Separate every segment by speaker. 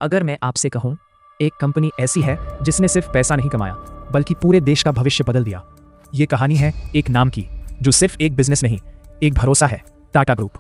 Speaker 1: अगर मैं आपसे कहूं, एक कंपनी ऐसी है जिसने सिर्फ पैसा नहीं कमाया बल्कि पूरे देश का भविष्य बदल दिया। ये कहानी है एक नाम की जो सिर्फ एक बिजनेस नहीं, एक भरोसा है। टाटा ग्रुप।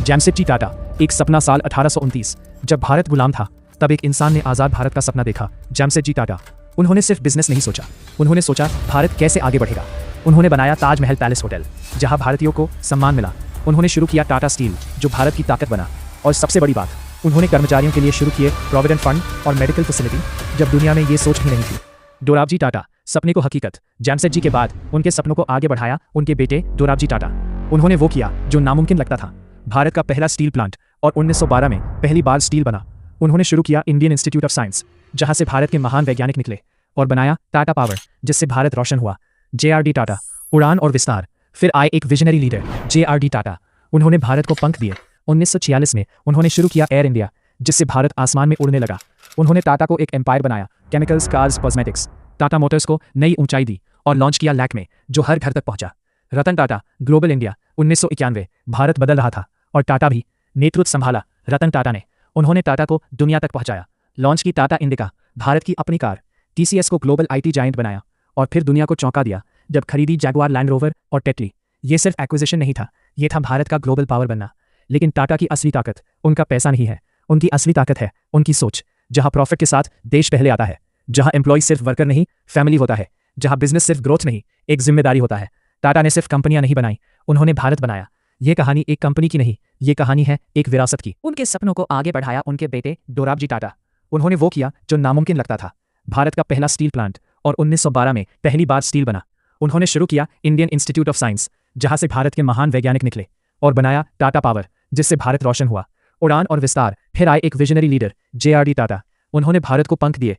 Speaker 1: जैमशेदजी टाटा। एक सपना। साल 1829 जब भारत गुलाम था, तब एक इंसान ने आज़ाद भारत का सपना देखा। जैमशेदजी टाटा। उन्होंने सिर्फ बिजनेस नहीं सोचा, उन्होंने सोचा भारत कैसे आगे बढ़ेगा। उन्होंने बनाया ताजमहल पैलेस होटल, जहां भारतीयों को सम्मान मिला। उन्होंने शुरू किया टाटा स्टील, जो भारत की ताकत बना। और सबसे बड़ी बात, उन्होंने कर्मचारियों के लिए शुरू किए प्रोविडेंट फंड और मेडिकल फैसिलिटी, जब दुनिया में ये सोच भी नहीं थी। डोराबजी टाटा। सपने को हकीकत। जैमशेदजी के बाद उनके सपनों को आगे बढ़ाया उनके बेटे डोराबजी टाटा। उन्होंने वो किया जो नामुमकिन लगता था। भारत का पहला स्टील प्लांट, और 1912 में पहली बार स्टील बना। उन्होंने शुरू किया इंडियन इंस्टीट्यूट ऑफ साइंस, जहां से भारत के महान वैज्ञानिक निकले। और बनाया टाटा पावर, जिससे भारत रोशन हुआ। JRD टाटा। उड़ान और विस्तार। फिर आए एक विजनरी लीडर, JRD टाटा। उन्होंने भारत को पंख दिए। 1946 में उन्होंने शुरू किया एयर इंडिया, जिससे भारत आसमान में उड़ने लगा। उन्होंने टाटा को एक एम्पायर बनाया। Chemicals, cars, cosmetics. Tata Motors को नई ऊंचाई दी और लॉन्च किया लैक्मे, जो हर घर तक पहुंचा। रतन टाटा। Global India. 1991 भारत बदल रहा था और टाटा भी। नेतृत्व संभाला रतन टाटा ने। उन्होंने टाटा को दुनिया तक पहुंचाया। लॉन्च की टाटा इंडिका, भारत की अपनी कार। TCS को ग्लोबल IT जायंट बनाया और फिर दुनिया को चौंका दिया जब खरीदी जैगुआर लैंड रोवर और टेटली। ये सिर्फ एक्विजिशन नहीं था, ये था भारत का ग्लोबल पावर बनना। लेकिन टाटा की असली ताकत उनका पैसा नहीं है, उनकी असली ताकत है उनकी सोच। जहां प्रॉफिट के साथ देश पहले आता है, जहां एम्प्लॉय सिर्फ वर्कर नहीं फैमिली होता है, जहां बिजनेस सिर्फ ग्रोथ नहीं एक जिम्मेदारी होता है। टाटा ने सिर्फ कंपनियां नहीं बनाई, उन्होंने भारत बनाया। ये कहानी एक कंपनी की नहीं, ये कहानी है एक विरासत की। उनके सपनों को आगे बढ़ाया उनके बेटे डोराबजी टाटा। उन्होंने वो किया जो नामुमकिन लगता था। भारत का पहला स्टील प्लांट, और 1912 में पहली बार स्टील बना। उन्होंने शुरू किया इंडियन इंस्टीट्यूट ऑफ साइंस, जहां से भारत के महान वैज्ञानिक निकले। और बनाया टाटा पावर, जिससे भारत रोशन हुआ। उड़ान और विस्तार। फिर आए एक विजनरी लीडर, JRD टाटा। उन्होंने भारत को पंख दिए